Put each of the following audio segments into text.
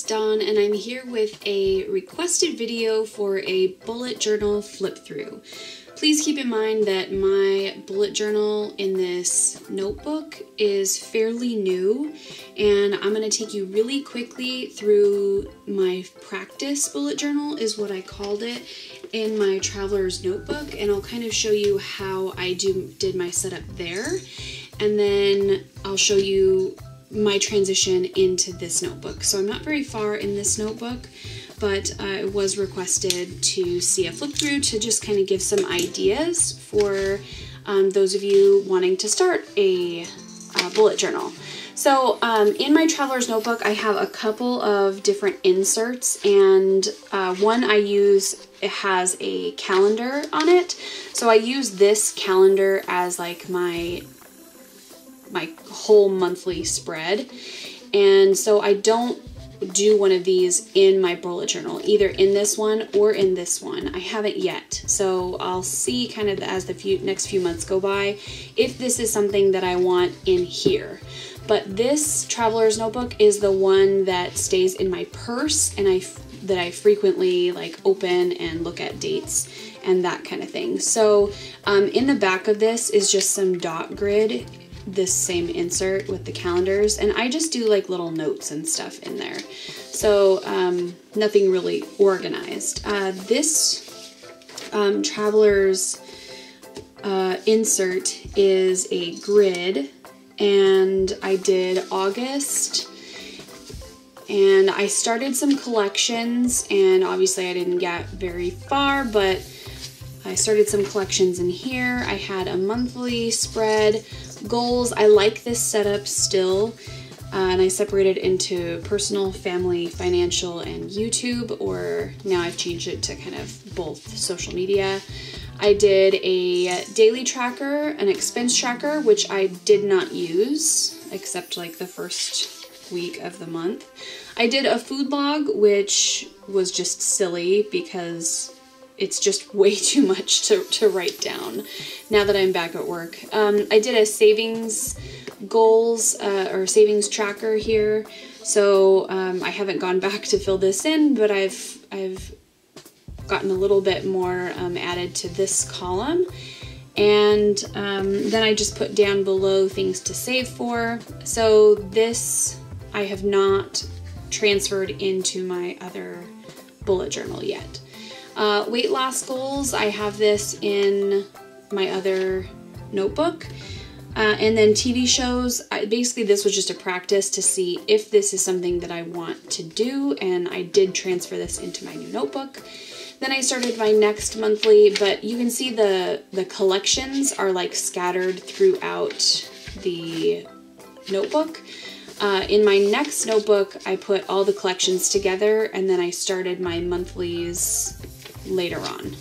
Dawn, and I'm here with a requested video for a bullet journal flip through. Please keep in mind that my bullet journal in this notebook is fairly new, and I'm going to take you really quickly through my practice bullet journal, is what I called it, in my traveler's notebook, and I'll kind of show you how I did my setup there, and then I'll show you my transition into this notebook. So I'm not very far in this notebook, but it was requested to see a flip through to just kind of give some ideas for those of you wanting to start a bullet journal. So in my traveler's notebook, I have a couple of different inserts, and one I use, it has a calendar on it. So I use this calendar as like my whole monthly spread, and so I don't do one of these in my bullet journal, either in this one or in this one. I haven't yet, so I'll see kind of as the next few months go by if this is something that I want in here. But this traveler's notebook is the one that stays in my purse, and that I frequently like open and look at dates and that kind of thing. So in the back of this is just some dot grid, this same insert with the calendars, and I just do like little notes and stuff in there. So nothing really organized. This traveler's insert is a grid, and I did August, and I started some collections, and obviously I didn't get very far, but I started some collections in here. I had a monthly spread, goals. I like this setup still, and I separated into personal, family, financial, and YouTube, or now I've changed it to kind of both social media. I did a daily tracker, an expense tracker, which I did not use except like the first week of the month. I did a food log, which was just silly because it's just way too much to write down now that I'm back at work. I did a savings goals or savings tracker here. So I haven't gone back to fill this in, but I've gotten a little bit more added to this column. And then I just put down below things to save for. So this I have not transferred into my other bullet journal yet. Weight loss goals, I have this in my other notebook. And then TV shows, basically this was just a practice to see if this is something that I want to do, and I did transfer this into my new notebook. Then I started my next monthly, but you can see the collections are like scattered throughout the notebook. In my next notebook, I put all the collections together, and then I started my monthlies later on.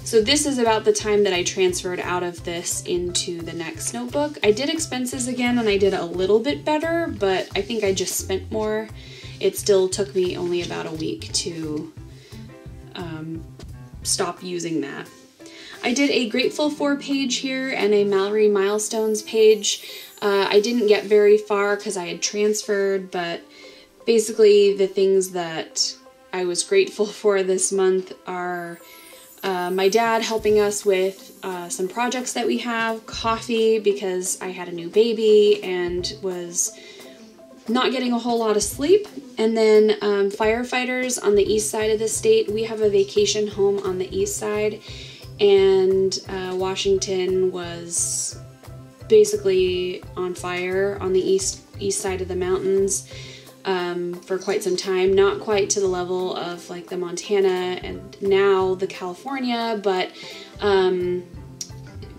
So this is about the time that I transferred out of this into the next notebook. I did expenses again, and I did a little bit better, but I think I just spent more. It still took me only about a week to stop using that. I did a Grateful For page here and a Mallory Milestones page. I didn't get very far because I had transferred, but basically the things that I was grateful for this month are my dad helping us with some projects that we have, coffee because I had a new baby and was not getting a whole lot of sleep, and then firefighters on the east side of the state. We have a vacation home on the east side, and Washington was basically on fire on the east side of the mountains for quite some time. Not quite to the level of like the Montana and now the California, but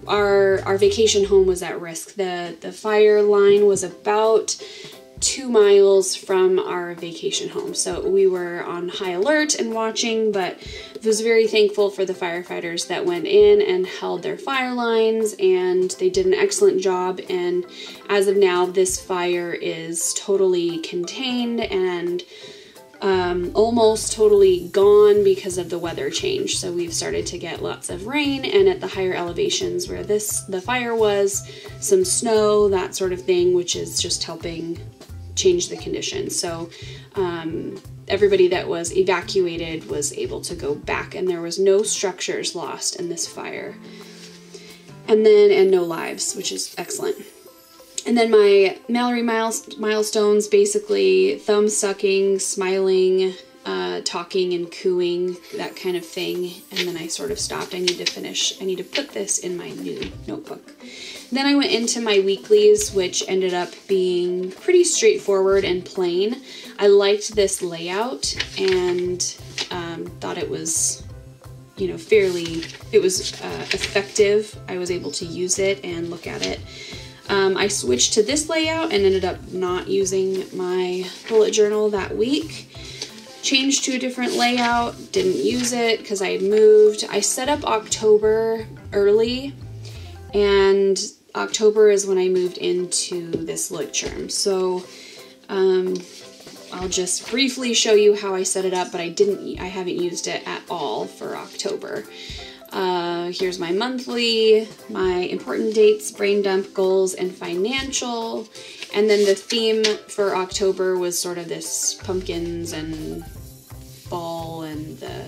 our vacation home was at risk. The fire line was about 2 miles from our vacation home, so we were on high alert and watching, but I was very thankful for the firefighters that went in and held their fire lines, and they did an excellent job. And as of now, this fire is totally contained and almost totally gone because of the weather change. So we've started to get lots of rain, and at the higher elevations where the fire was, some snow, that sort of thing, which is just helping changed the conditions. So everybody that was evacuated was able to go back, and there was no structures lost in this fire. And no lives, which is excellent. And then my Mallory milestones, basically thumb sucking, smiling, talking and cooing, that kind of thing. And then I sort of stopped. I need to put this in my new notebook. Then I went into my weeklies, which ended up being pretty straightforward and plain. I liked this layout and thought it was, you know, effective. I was able to use it and look at it. I switched to this layout and ended up not using my bullet journal that week. Changed to a different layout, didn't use it because I had moved. I set up October early, and October is when I moved into this Leuchtturm. So I'll just briefly show you how I set it up, but I haven't used it at all for October. Here's my monthly, my important dates, brain dump, goals, and financial. And then the theme for October was sort of this pumpkins and fall and the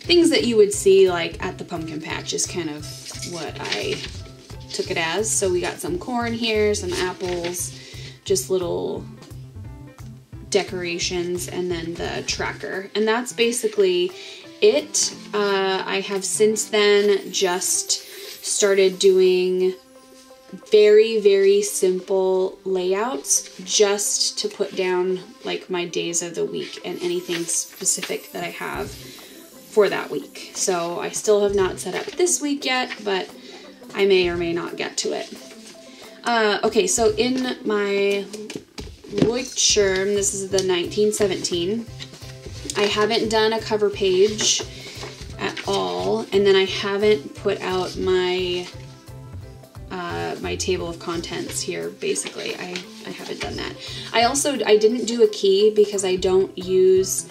things that you would see like at the pumpkin patch is kind of what I took it as. So we got some corn here, some apples, just little decorations, and then the tracker. And that's basically it. I have since then just started doing very, very simple layouts just to put down like my days of the week and anything specific that I have for that week. So I still have not set up this week yet, but I may or may not get to it. Okay, so in my Leuchtturm, this is the 1917. I haven't done a cover page at all, and then I haven't put out my my table of contents here. Basically, I haven't done that. I didn't do a key because I don't use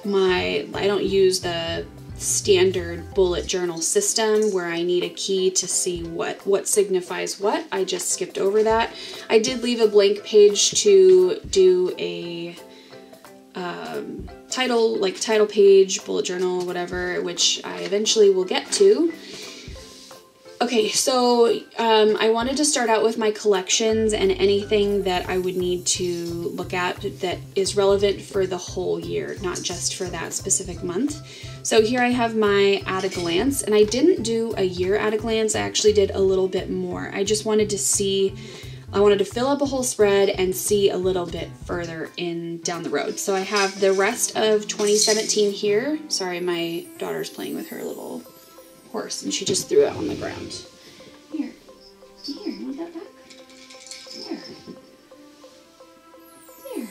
the standard bullet journal system where I need a key to see what signifies what. I just skipped over that. I did leave a blank page to do a title page, bullet journal, whatever, which I eventually will get to. Okay, so I wanted to start out with my collections and anything that I would need to look at that is relevant for the whole year, not just for that specific month. So here I have my at a glance, and I didn't do a year at a glance. I actually did a little bit more. I just wanted to see, I wanted to fill up a whole spread and see a little bit further down the road. So I have the rest of 2017 here. Sorry, my daughter's playing with her little horse and she just threw it on the ground. Here, you want that back? Here.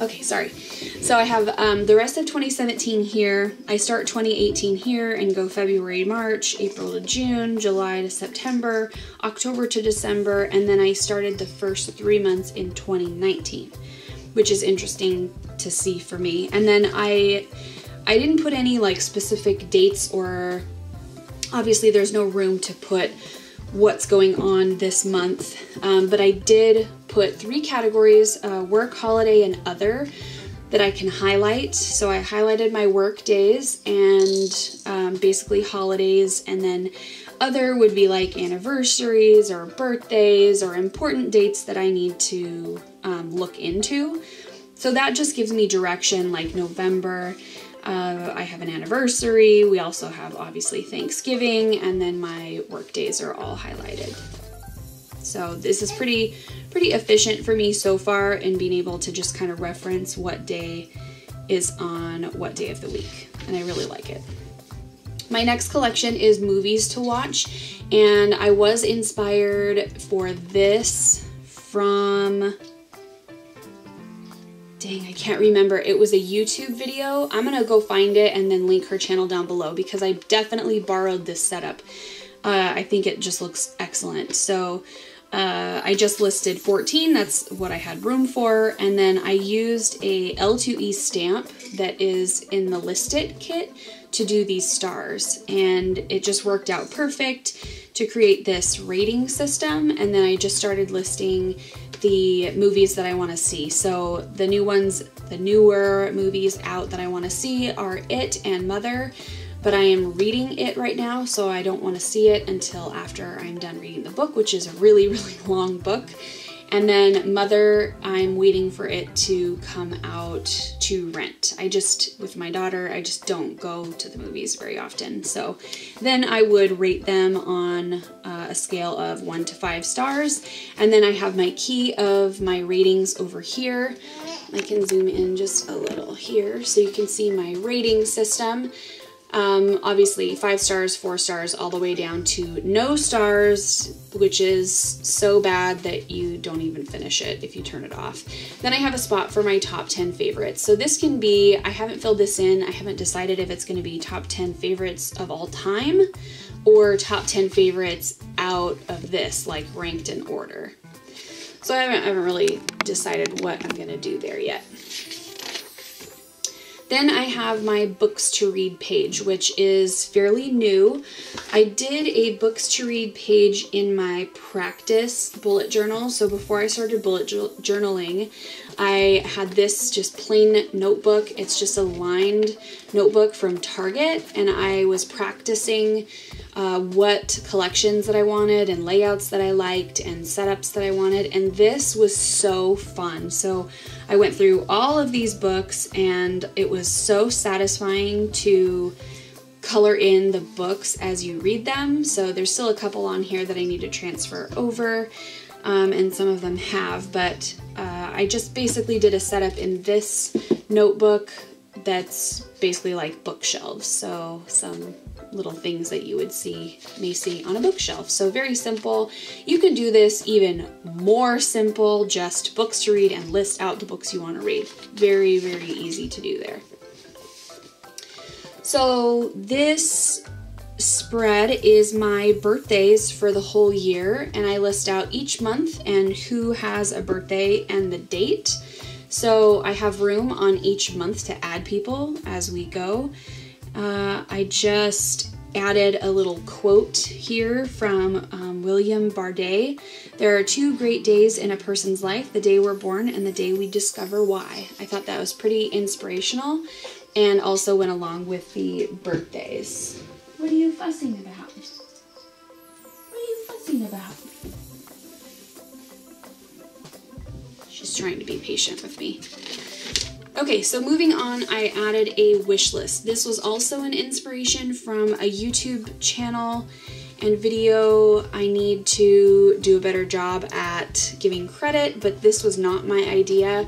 Okay, sorry. So I have the rest of 2017 here. I start 2018 here and go February, March, April to June, July to September, October to December, and then I started the first 3 months in 2019, which is interesting to see for me. And then I didn't put any like specific dates, or obviously there's no room to put what's going on this month, but I did put 3 categories, work, holiday, and other, that I can highlight. So I highlighted my work days and basically holidays, and then other would be like anniversaries or birthdays or important dates that I need to look into. So that just gives me direction. Like November, I have an anniversary. We also have obviously Thanksgiving, and then my work days are all highlighted. So this is pretty efficient for me so far in being able to just kind of reference what day is on what day of the week, and I really like it. My next collection is movies to watch, and I was inspired for this from, dang, I can't remember. It was a YouTube video. I'm gonna go find it and then link her channel down below because I definitely borrowed this setup. I think it just looks excellent. So I just listed 14, that's what I had room for, and then I used a L2E stamp that is in the List It kit to do these stars, and it just worked out perfect to create this rating system. And then I just started listing the movies that I want to see. So the newer movies out that I want to see are It and Mother, but I am reading It right now, so I don't want to see it until after I'm done reading the book, which is a really, really long book. And then Mother, I'm waiting for it to come out to rent. With my daughter, I just don't go to the movies very often. So then I would rate them on a scale of 1 to 5 stars. And then I have my key of my ratings over here. I can zoom in just a little here so you can see my rating system. Obviously 5 stars, 4 stars, all the way down to no stars, which is so bad that you don't even finish it if you turn it off. Then I have a spot for my top 10 favorites. So this can be, I haven't filled this in, I haven't decided if it's going to be top 10 favorites of all time or top 10 favorites out of this, like ranked in order. So I haven't really decided what I'm going to do there yet. Then I have my books to read page, which is fairly new. I did a books to read page in my practice bullet journal. So before I started bullet journaling, I had this just plain notebook. It's just a lined notebook from Target, and I was practicing what collections that I wanted and layouts that I liked and setups that I wanted, and this was so fun. So I went through all of these books, and it was so satisfying to color in the books as you read them. So there's still a couple on here that I need to transfer over, and some of them have, but I just basically did a setup in this notebook that's basically like bookshelves. So some little things that you may see on a bookshelf. So very simple. You can do this even more simple, just books to read and list out the books you want to read. Very, very easy to do there. So this spread is my birthdays for the whole year, and I list out each month and who has a birthday and the date. So I have room on each month to add people as we go. I just added a little quote here from William Bardet. There are 2 great days in a person's life, the day we're born and the day we discover why. I thought that was pretty inspirational and also went along with the birthdays. What are you fussing about? What are you fussing about? She's trying to be patient with me. Okay, so moving on, I added a wish list. This was also an inspiration from a YouTube channel and video. I need to do a better job at giving credit, but this was not my idea.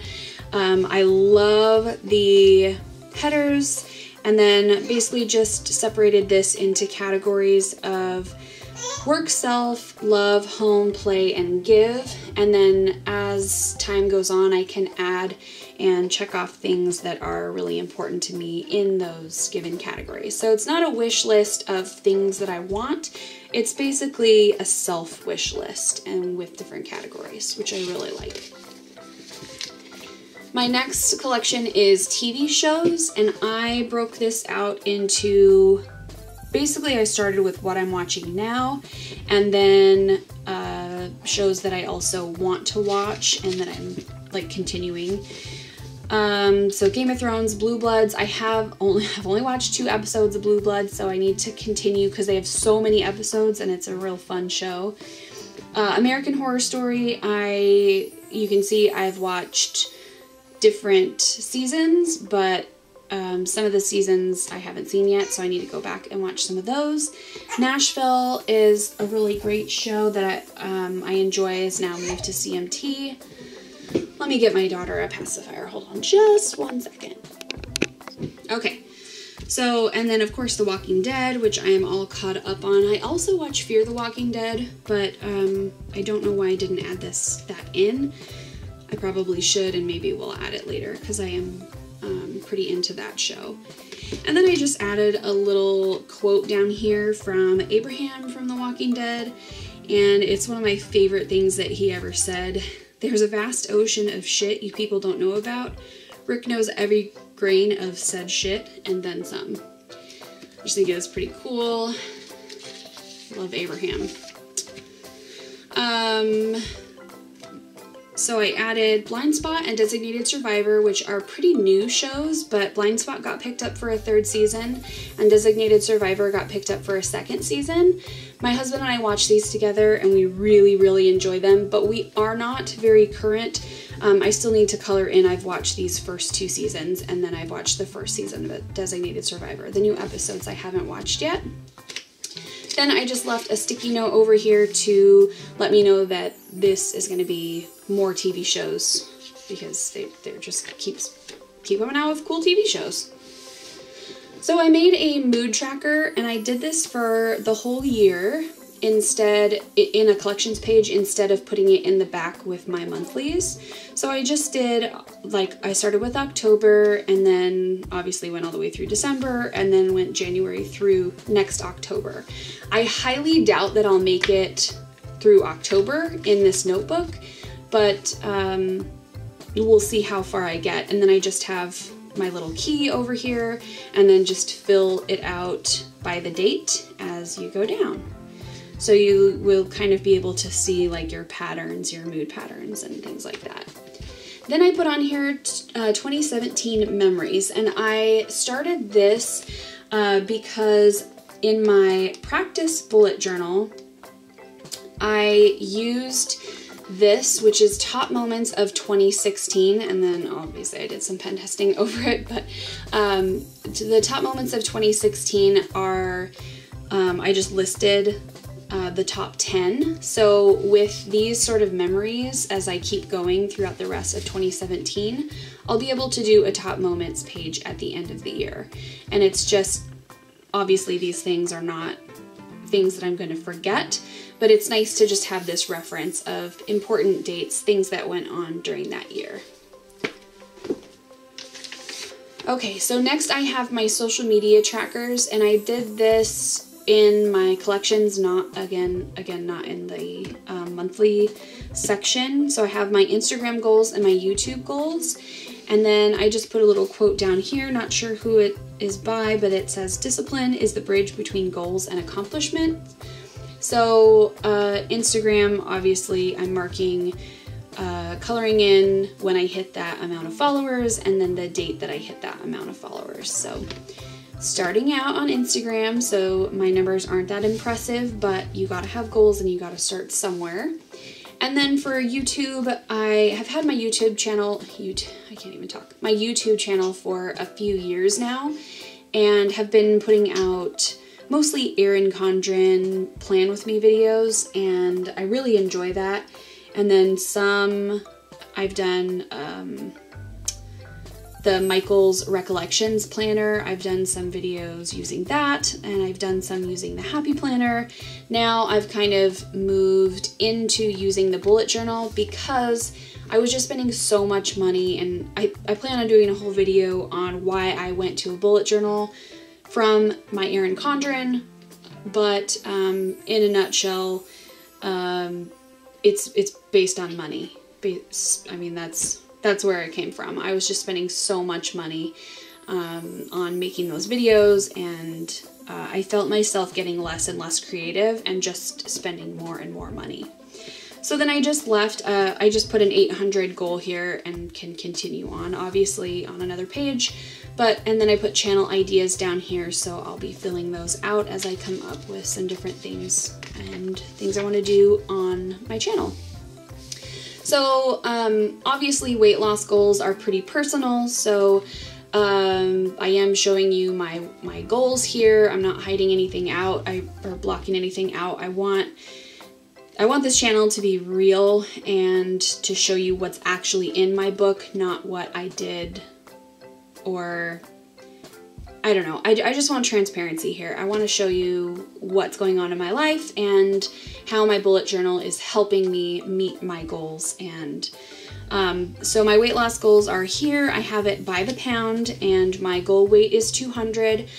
I love the headers, and then basically just separated this into categories of work, self, love, home, play, and give. And then as time goes on, I can add and check off things that are really important to me in those given categories. So it's not a wish list of things that I want. It's basically a self wish list and with different categories, which I really like. My next collection is TV shows, and I broke this out into, basically I started with what I'm watching now, and then shows that I also want to watch and that I'm like continuing. So Game of Thrones, Blue Bloods, I've only watched 2 episodes of Blue Bloods, so I need to continue because they have so many episodes and it's a real fun show. American Horror Story, you can see I've watched different seasons, but some of the seasons I haven't seen yet, so I need to go back and watch some of those. Nashville is a really great show that I enjoy. It's now moved to CMT. Let me get my daughter a pacifier. Hold on just 1 second. Okay. So, and then of course The Walking Dead, which I am all caught up on. I also watch Fear the Walking Dead, but I don't know why I didn't add that in. I probably should, and maybe we'll add it later because I am pretty into that show. And then I just added a little quote down here from Abraham from The Walking Dead, and it's one of my favorite things that he ever said. There's a vast ocean of shit you people don't know about. Rick knows every grain of said shit and then some. I just think it was pretty cool. Love Abraham. So I added Blind Spot and Designated Survivor, which are pretty new shows, but Blind Spot got picked up for a 3rd season and Designated Survivor got picked up for a 2nd season. My husband and I watch these together and we really, really enjoy them, but we are not very current. I still need to color in. I've watched these first 2 seasons and then I've watched the 1st season of Designated Survivor. The new episodes I haven't watched yet. Then I just left a sticky note over here to let me know that this is going to be more TV shows, because they're just keep coming out with cool TV shows. So I made a mood tracker, and I did this for the whole year instead, in a collections page, instead of putting it in the back with my monthlies. So I just did, like, I started with October and then obviously went all the way through December and then went January through next October. I highly doubt that I'll make it through October in this notebook, but we'll see how far I get. And then I just have my little key over here and then just fill it out by the date as you go down. So you will kind of be able to see like your patterns, your mood patterns and things like that. Then I put on here 2017 memories, and I started this because in my practice bullet journal, I used this, which is top moments of 2016, and then obviously I did some pen testing over it, but the top moments of 2016 are, I just listed the top 10. So with these sort of memories, as I keep going throughout the rest of 2017, I'll be able to do a top moments page at the end of the year. And it's just, obviously these things are not things that I'm going to forget, but it's nice to just have this reference of important dates, things that went on during that year. Okay, so next I have my social media trackers, and I did this in my collections, not again not in the monthly section. So I have my Instagram goals and my YouTube goals, and then I just put a little quote down here, not sure who it is by, but it says, "Discipline is the bridge between goals and accomplishment." So Instagram, obviously I'm marking, coloring in when I hit that amount of followers and then the date that I hit that amount of followers. So starting out on Instagram, so my numbers aren't that impressive, but you gotta have goals and you gotta start somewhere. And then for YouTube, I have had my YouTube channel, my YouTube channel for a few years now, and have been putting out mostly Erin Condren plan with me videos, and I really enjoy that. And then some, I've done the Michael's Recollections Planner. I've done some videos using that, and I've done some using the Happy Planner. Now I've kind of moved into using the bullet journal because I was just spending so much money, and I plan on doing a whole video on why I went to a bullet journal from my Erin Condren, but in a nutshell, it's based on money. I mean, that's where it came from. I was just spending so much money on making those videos, and I felt myself getting less and less creative and just spending more and more money. So then I just left, I just put an 800 goal here and can continue on, obviously, on another page. And then I put channel ideas down here, so I'll be filling those out as I come up with some different things and things I want to do on my channel. So obviously weight loss goals are pretty personal, so I am showing you my goals here. I'm not hiding anything out or blocking anything out. I want this channel to be real and to show you what's actually in my book, not what I did, or I don't know. I just want transparency here. I want to show you what's going on in my life and how my bullet journal is helping me meet my goals. And so my weight loss goals are here. I have it by the pound, and my goal weight is 200.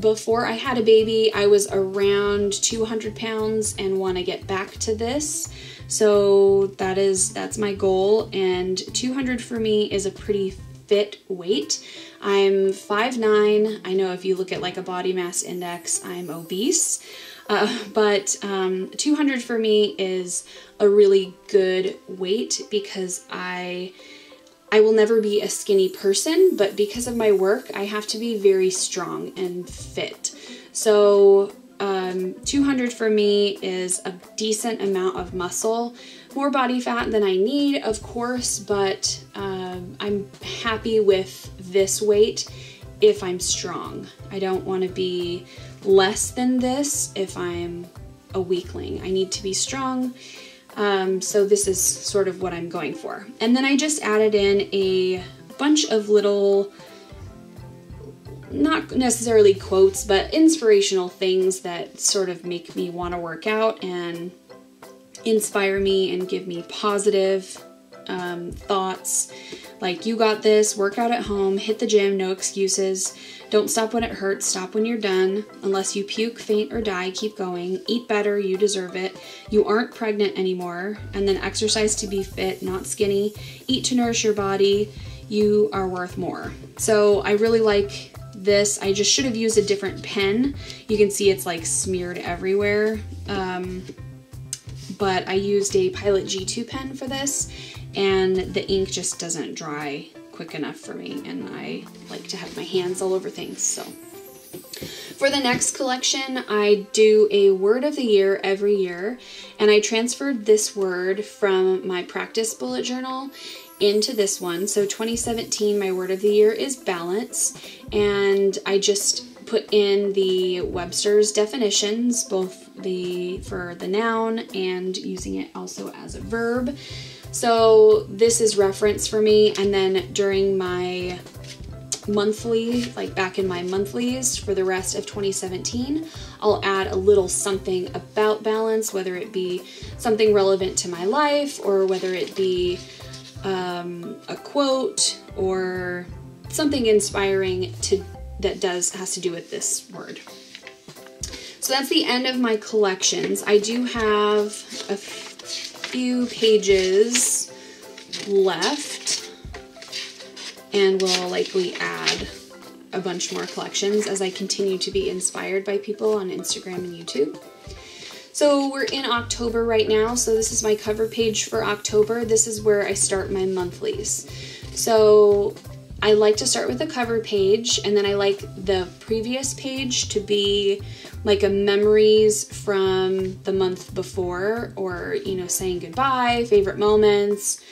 before I had a baby, I was around 200 pounds and want to get back to this. So that's my goal, and 200 for me is a pretty fit weight. I'm 5'9". I know if you look at like a body mass index, I'm obese, but 200 for me is a really good weight because I will never be a skinny person, but because of my work, I have to be very strong and fit. So 200 for me is a decent amount of muscle, more body fat than I need, of course, but I'm happy with this weight if I'm strong. I don't want to be less than this if I'm a weakling. I need to be strong. So this is sort of what I'm going for. And then I just added in a bunch of little, not necessarily quotes, but inspirational things that sort of make me want to work out and inspire me and give me positive thoughts. Like, you got this, work out at home, hit the gym, no excuses. Don't stop when it hurts, stop when you're done. Unless you puke, faint, or die, keep going. Eat better, you deserve it. You aren't pregnant anymore. And then exercise to be fit, not skinny. Eat to nourish your body. You are worth more. So I really like this. I just should have used a different pen. You can see it's like smeared everywhere. But I used a Pilot G2 pen for this, and the ink just doesn't dry quick enough for me, and I like to have my hands all over things. So for the next collection, I do a word of the year every year, and I transferred this word from my practice bullet journal into this one. So 2017, my word of the year is balance, and I just put in the Webster's definitions, both for the noun and using it also as a verb. So this is reference for me, and then during my monthly, like back in my monthlies for the rest of 2017, I'll add a little something about balance, whether it be something relevant to my life or whether it be a quote or something inspiring that has to do with this word. So that's the end of my collections. I do have a few pages left, and will likely add a bunch more collections as I continue to be inspired by people on Instagram and YouTube. So we're in October right now, so this is my cover page for October. This is where I start my monthlies. So I like to start with a cover page, and then I like the previous page to be like a memories from the month before, or, you know, saying goodbye, favorite moments,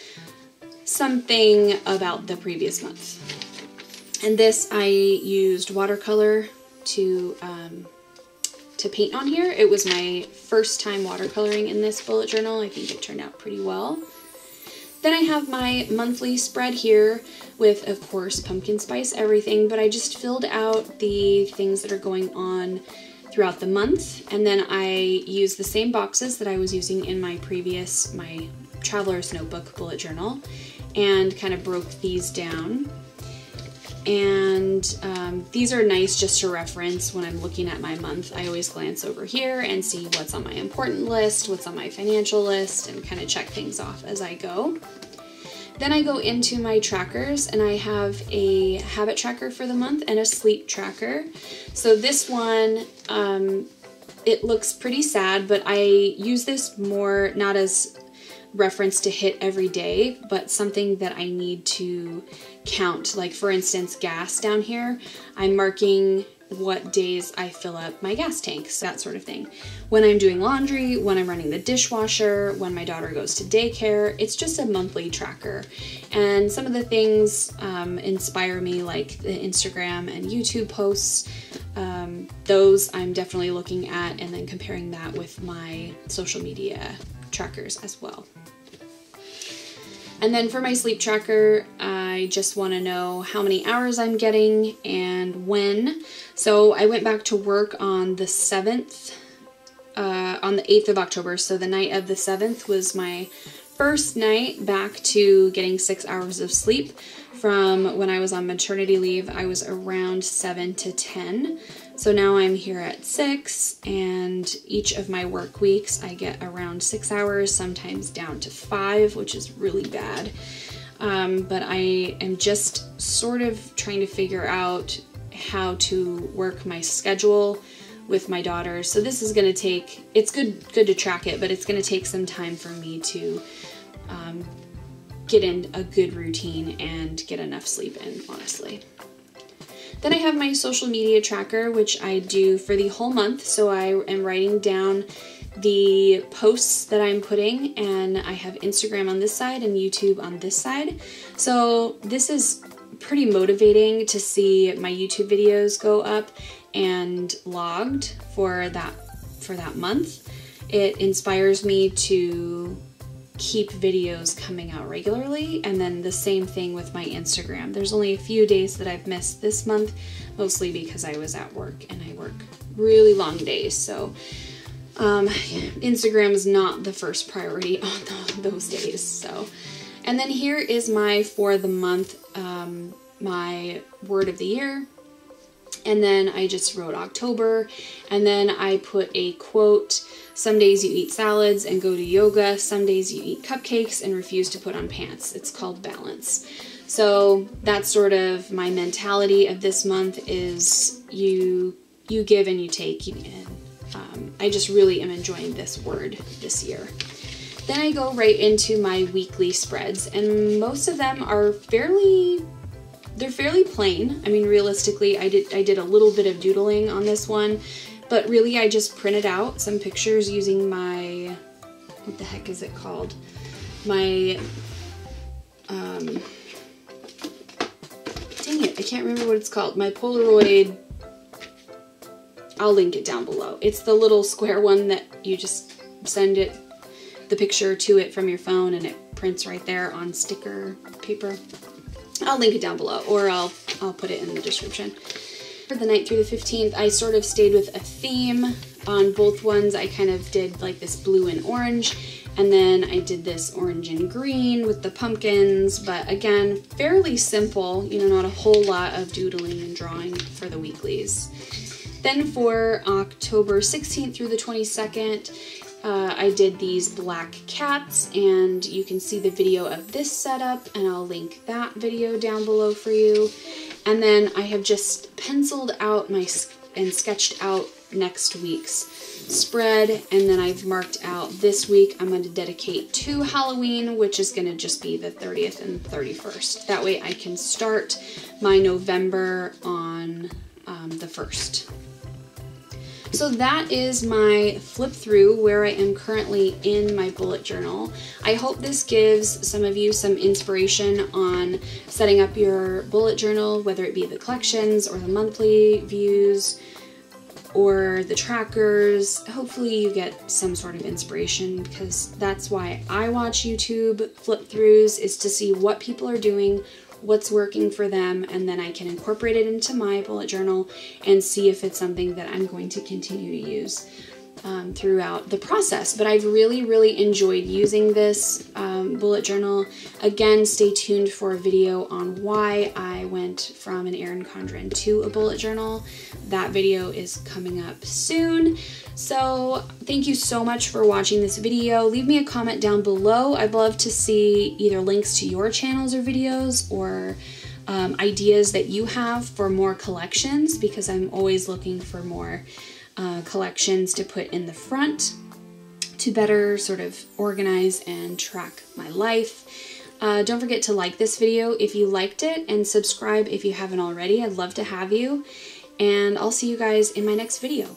something about the previous month. And this I used watercolor to paint on here. It was my first time watercoloring in this bullet journal. I think it turned out pretty well. Then I have my monthly spread here with, of course, pumpkin spice everything, but I just filled out the things that are going on throughout the month, and then I used the same boxes that I was using in my Traveler's Notebook bullet journal and kind of broke these down. And these are nice just to reference when I'm looking at my month. I always glance over here and see what's on my important list, what's on my financial list, and kind of check things off as I go. Then I go into my trackers, and I have a habit tracker for the month and a sleep tracker. So this one, it looks pretty sad, but I use this more not as reference to hit every day, but something that I need to count. Like, for instance, gas down here, I'm marking what days I fill up my gas tanks, that sort of thing. When I'm doing laundry, when I'm running the dishwasher, when my daughter goes to daycare, it's just a monthly tracker. And some of the things inspire me, like the Instagram and YouTube posts. Those I'm definitely looking at and then comparing that with my social media trackers as well. And then for my sleep tracker, I just want to know how many hours I'm getting and when. So I went back to work on the 7th, on the 8th of October. So the night of the 7th was my first night back to getting 6 hours of sleep. From when I was on maternity leave, I was around 7 to 10. So now I'm here at 6, and each of my work weeks I get around 6 hours, sometimes down to 5, which is really bad. But I am just sort of trying to figure out how to work my schedule with my daughter. So this is going to take, it's good to track it, but it's going to take some time for me to get in a good routine and get enough sleep in, honestly. Then I have my social media tracker, which I do for the whole month. So I am writing down the posts that I'm putting, and I have Instagram on this side and YouTube on this side. So this is pretty motivating to see my YouTube videos go up and logged for that month. It inspires me to keep videos coming out regularly, and then the same thing with my Instagram. There's only a few days that I've missed this month, mostly because I was at work and I work really long days, so Instagram is not the first priority on those days. So, and then here is my for the month, my word of the year. And then I just wrote October, and then I put a quote: some days you eat salads and go to yoga, some days you eat cupcakes and refuse to put on pants. It's called balance. So that's sort of my mentality of this month, is you give and you take, and I just really am enjoying this word this year. Then I go right into my weekly spreads, and most of them are fairly plain. I mean, realistically, I did a little bit of doodling on this one, but really I just printed out some pictures using my, what the heck is it called? My, dang it, I can't remember what it's called. My Polaroid, I'll link it down below. It's the little square one that you just send the picture to it from your phone, and it prints right there on sticker paper. I'll link it down below, or I'll put it in the description. For the 9th through the 15th, I sort of stayed with a theme on both ones. I kind of did like this blue and orange, and then I did this orange and green with the pumpkins, but again, fairly simple, not a whole lot of doodling and drawing for the weeklies. Then for October 16th through the 22nd, I did these black cats, and you can see the video of this setup, and I'll link that video down below for you. And then I have just penciled out and sketched out next week's spread, and then I've marked out this week I'm going to dedicate to Halloween, which is going to just be the 30th and 31st. That way I can start my November on the 1st. So that is my flip through where I am currently in my bullet journal. I hope this gives some of you some inspiration on setting up your bullet journal, whether it be the collections or the monthly views or the trackers. Hopefully you get some sort of inspiration, because that's why I watch YouTube flip throughs, is to see what people are doing, what's working for them, and then I can incorporate it into my bullet journal and see if it's something that I'm going to continue to use throughout the process. But I've really enjoyed using this bullet journal. Again, stay tuned for a video on why I went from an Erin Condren to a bullet journal. That video is coming up soon. So thank you so much for watching this video. Leave me a comment down below. I'd love to see either links to your channels or videos, or ideas that you have for more collections, because I'm always looking for more collections to put in the front to better sort of organize and track my life. Don't forget to like this video if you liked it, and subscribe if you haven't already. I'd love to have you, and I'll see you guys in my next video.